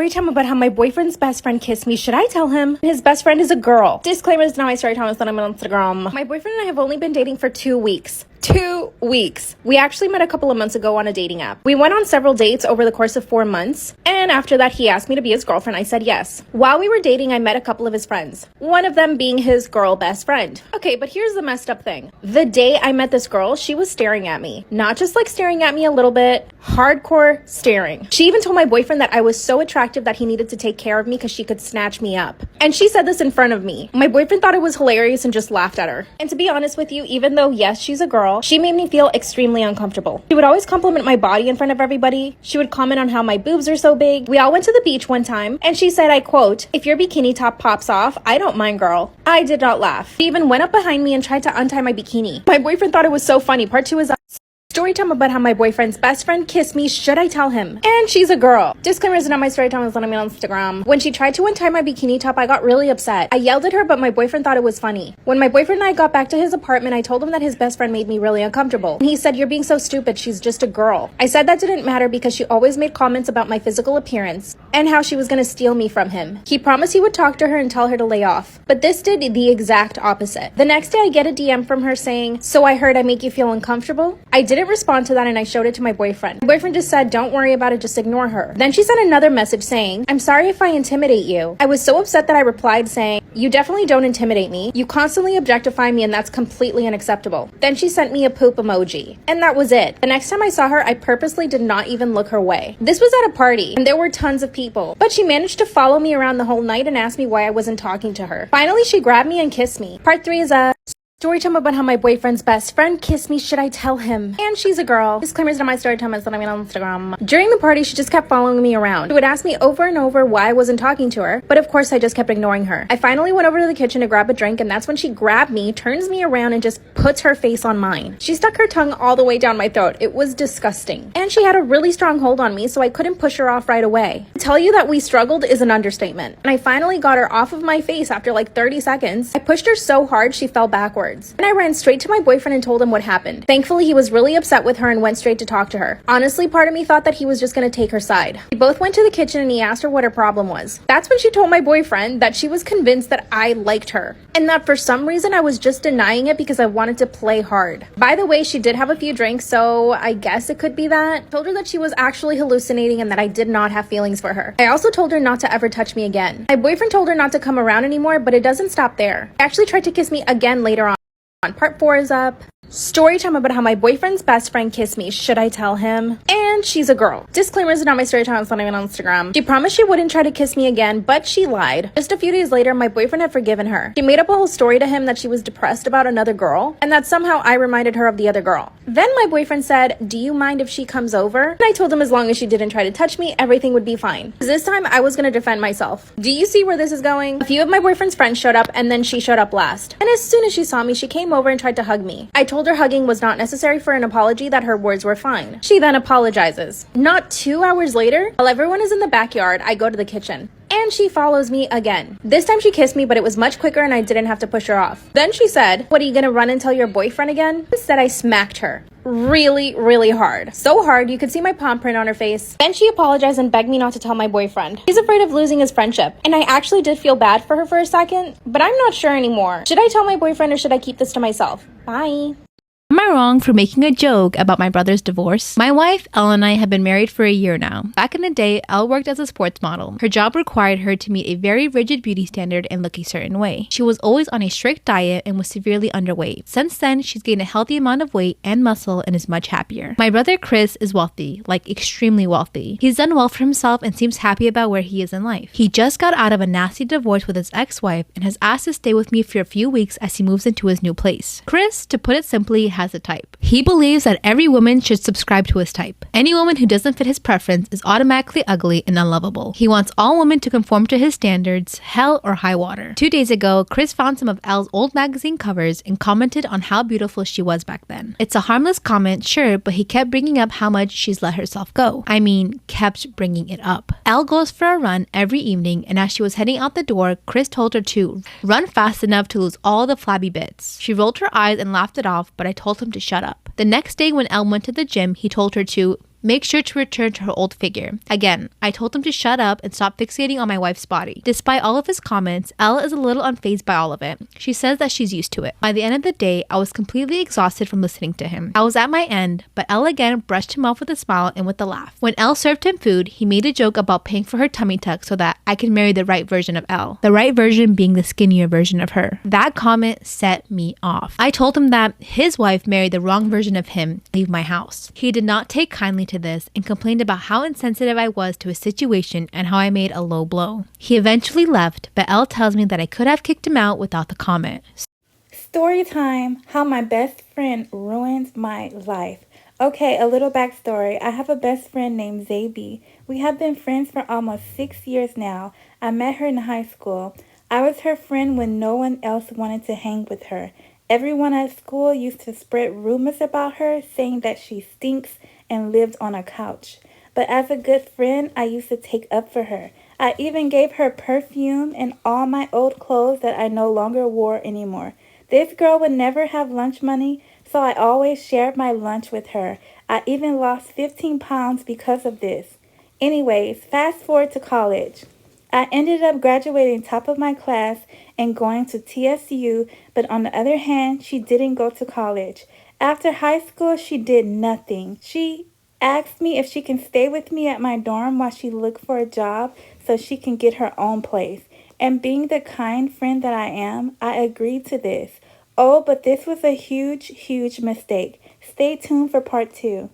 Story time about how my boyfriend's best friend kissed me. Should I tell him? His best friend is a girl. Disclaimer, is not my story time, it's not on Instagram. My boyfriend and I have only been dating for 2 weeks. 2 weeks. We actually met a couple of months ago on a dating app. We went on several dates over the course of 4 months, and after that he asked me to be his girlfriend. I said yes. While we were dating, I met a couple of his friends, one of them being his girl best friend. Okay, but here's the messed up thing. The day I met this girl, she was staring at me. Not just like staring at me a little bit, hardcore staring. She even told my boyfriend that I was so attractive that he needed to take care of me because she could snatch me up. And she said this in front of me. My boyfriend thought it was hilarious and just laughed at her. And to be honest with you, even though yes, she's a girl, she made me feel extremely uncomfortable. She would always compliment my body in front of everybody. She would comment on how my boobs are so big. We all went to the beach one time, and she said, I quote, "If your bikini top pops off, I don't mind, girl." I did not laugh. She even went up behind me and tried to untie my bikini. My boyfriend thought it was so funny. Part 2 is story time about how my boyfriend's best friend kissed me. Should I tell him? And she's a girl. Disclaimer, is not my story time, it's not me on Instagram. When she tried to untie my bikini top, I got really upset. I yelled at her, but my boyfriend thought it was funny. When my boyfriend and I got back to his apartment, I told him that his best friend made me really uncomfortable. And he said, "You're being so stupid, she's just a girl." I said that didn't matter because she always made comments about my physical appearance and how she was gonna steal me from him. He promised he would talk to her and tell her to lay off. But this did the exact opposite. The next day I get a DM from her saying, "So I heard I make you feel uncomfortable?" I didn't respond to that and I showed it to my boyfriend. My boyfriend just said, "Don't worry about it, just ignore her." Then she sent another message saying, "I'm sorry if I intimidate you." I was so upset that I replied saying, "You definitely don't intimidate me. You constantly objectify me and that's completely unacceptable." Then she sent me a poop emoji. And that was it. The next time I saw her, I purposely did not even look her way. This was at a party and there were tons of people, but she managed to follow me around the whole night and asked me why I wasn't talking to her. Finally, she grabbed me and kissed me. Part 3 is story time about how my boyfriend's best friend kissed me. Should I tell him? And she's a girl. Disclaimer, is not my story time, it's not on Instagram. During the party, she just kept following me around. She would ask me over and over why I wasn't talking to her, but of course I just kept ignoring her. I finally went over to the kitchen to grab a drink, and that's when she grabbed me, turns me around, and just puts her face on mine. She stuck her tongue all the way down my throat. It was disgusting. And she had a really strong hold on me, so I couldn't push her off right away. To tell you that we struggled is an understatement. And I finally got her off of my face after like 30 seconds. I pushed her so hard she fell backwards. And I ran straight to my boyfriend and told him what happened. Thankfully, he was really upset with her and went straight to talk to her. Honestly, part of me thought that he was just gonna take her side. We both went to the kitchen and he asked her what her problem was. That's when she told my boyfriend that she was convinced that I liked her, and that for some reason I was just denying it because I wanted to play hard. By the way, she did have a few drinks, so I guess it could be that. I told her that she was actually hallucinating and that I did not have feelings for her. I also told her not to ever touch me again. My boyfriend told her not to come around anymore, but it doesn't stop there. He actually tried to kiss me again later on. Part 4 is up. Story time about how my boyfriend's best friend kissed me. Should I tell him? And she's a girl. Disclaimer, is not my story time, it's not even on Instagram. She promised she wouldn't try to kiss me again, but she lied. Just a few days later, my boyfriend had forgiven her. She made up a whole story to him that she was depressed about another girl, and that somehow I reminded her of the other girl. Then my boyfriend said, "Do you mind if she comes over?" And I told him as long as she didn't try to touch me, everything would be fine. This time, I was gonna defend myself. Do you see where this is going? A few of my boyfriend's friends showed up, and then she showed up last. And as soon as she saw me, she came over and tried to hug me. I told her hugging was not necessary for an apology, that her words were fine. She then apologizes. Not 2 hours later, while everyone is in the backyard, I go to the kitchen. And she follows me again. This time she kissed me, but it was much quicker and I didn't have to push her off. Then she said, "What, are you gonna run and tell your boyfriend again?" Instead, I smacked her. Really, really hard. So hard, you could see my palm print on her face. Then she apologized and begged me not to tell my boyfriend. He's afraid of losing his friendship. And I actually did feel bad for her for a second, but I'm not sure anymore. Should I tell my boyfriend or should I keep this to myself? Bye. Am I wrong for making a joke about my brother's divorce? My wife, Elle, and I have been married for a year now. Back in the day, Elle worked as a sports model. Her job required her to meet a very rigid beauty standard and look a certain way. She was always on a strict diet and was severely underweight. Since then, she's gained a healthy amount of weight and muscle and is much happier. My brother Chris is wealthy, like extremely wealthy. He's done well for himself and seems happy about where he is in life. He just got out of a nasty divorce with his ex-wife and has asked to stay with me for a few weeks as he moves into his new place. Chris, to put it simply, has a type. He believes that every woman should subscribe to his type. Any woman who doesn't fit his preference is automatically ugly and unlovable. He wants all women to conform to his standards, hell or high water. 2 days ago, Chris found some of Elle's old magazine covers and commented on how beautiful she was back then. It's a harmless comment, sure, but he kept bringing up how much she's let herself go. I mean, kept bringing it up. Elle goes for a run every evening, and as she was heading out the door, Chris told her to run fast enough to lose all the flabby bits. She rolled her eyes and laughed it off, but I told him to shut up. The next day when Elle went to the gym, he told her to make sure to return to her old figure. Again, I told him to shut up and stop fixating on my wife's body. Despite all of his comments, Elle is a little unfazed by all of it. She says that she's used to it. By the end of the day, I was completely exhausted from listening to him. I was at my end, but Elle again brushed him off with a smile and with a laugh. When Elle served him food, he made a joke about paying for her tummy tuck so that I can marry the right version of Elle. The right version being the skinnier version of her. That comment set me off. I told him that his wife married the wrong version of him, leave my house. He did not take kindly to this and complained about how insensitive I was to his situation and how I made a low blow. He eventually left, but Elle tells me that I could have kicked him out without the comment. Story time, how my best friend ruined my life. Okay, a little backstory. I have a best friend named Zabi. We have been friends for almost 6 years now. I met her in high school. I was her friend when no one else wanted to hang with her. Everyone at school used to spread rumors about her, saying that she stinks and lived on a couch. But as a good friend, I used to take up for her. I even gave her perfume and all my old clothes that I no longer wore anymore. This girl would never have lunch money, so I always shared my lunch with her. I even lost 15 pounds because of this. Anyways, fast forward to college. I ended up graduating top of my class and going to TSU, but on the other hand, she didn't go to college. After high school, she did nothing. She asked me if she can stay with me at my dorm while she looked for a job so she can get her own place. And being the kind friend that I am, I agreed to this. Oh, but this was a huge mistake. Stay tuned for part 2.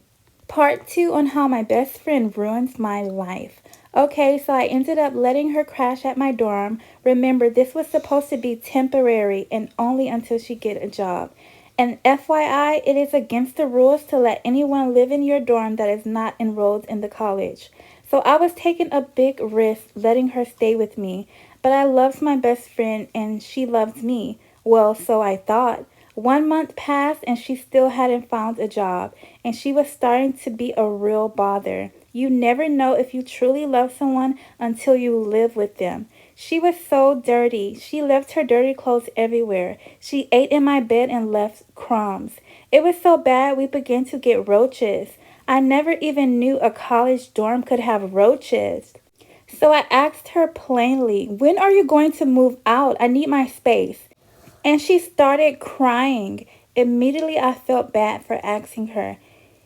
Part 2 on how my best friend ruins my life. Okay, so I ended up letting her crash at my dorm. Remember, this was supposed to be temporary and only until she get a job. And FYI, it is against the rules to let anyone live in your dorm that is not enrolled in the college. So I was taking a big risk letting her stay with me. But I loved my best friend and she loved me. Well, so I thought. 1 month passed and she still hadn't found a job. And she was starting to be a real bother. You never know if you truly love someone until you live with them. She was so dirty. She left her dirty clothes everywhere. She ate in my bed and left crumbs. It was so bad we began to get roaches. I never even knew a college dorm could have roaches. So I asked her plainly, when are you going to move out? I need my space. And she started crying. Immediately I felt bad for asking her.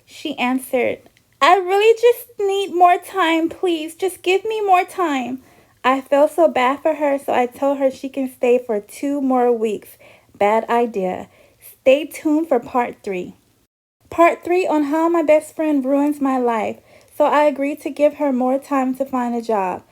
She answered, I really just need more time, please. Just give me more time. I felt so bad for her, so I told her she can stay for 2 more weeks. Bad idea. Stay tuned for part 3. Part 3 on how my best friend ruins my life. So I agreed to give her more time to find a job.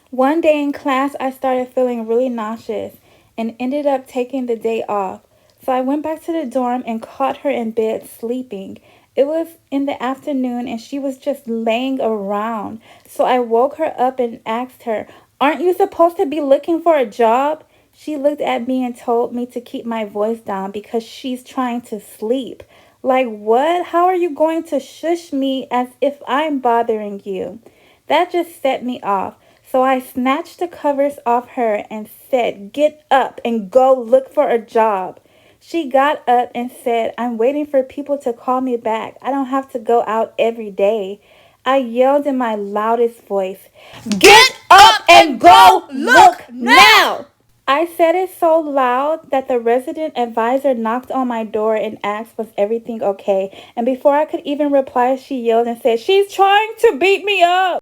One day in class, I started feeling really nauseous and ended up taking the day off. So I went back to the dorm and caught her in bed sleeping. It was in the afternoon and she was just laying around. So I woke her up and asked her, aren't you supposed to be looking for a job? She looked at me and told me to keep my voice down because she's trying to sleep. Like what? How are you going to shush me as if I'm bothering you? That just set me off. So I snatched the covers off her and said, get up and go look for a job. She got up and said, I'm waiting for people to call me back. I don't have to go out every day. I yelled in my loudest voice, get up and go look now! I said it so loud that the resident advisor knocked on my door and asked, was everything okay? And before I could even reply, she yelled and said, she's trying to beat me up.